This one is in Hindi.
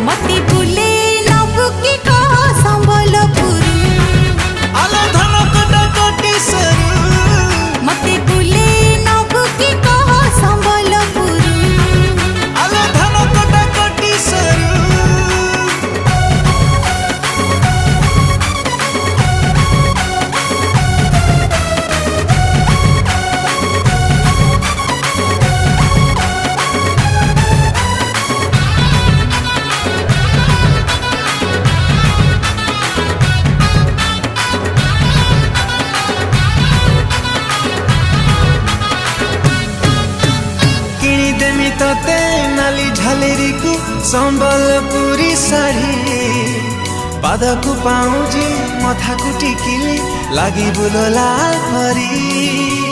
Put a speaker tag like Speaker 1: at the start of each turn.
Speaker 1: मती बुले नबु की कह संबलपुर
Speaker 2: आलो धन कटा कोटी सरू
Speaker 1: मती बुले नबु की कह संबलपुर
Speaker 2: आलो धन कटा कोटी सरू तते नाली झालेरी को संबलपुरी साड़ी पादकु पाउजी मथाकु टिकिली लागि बुलोला भरी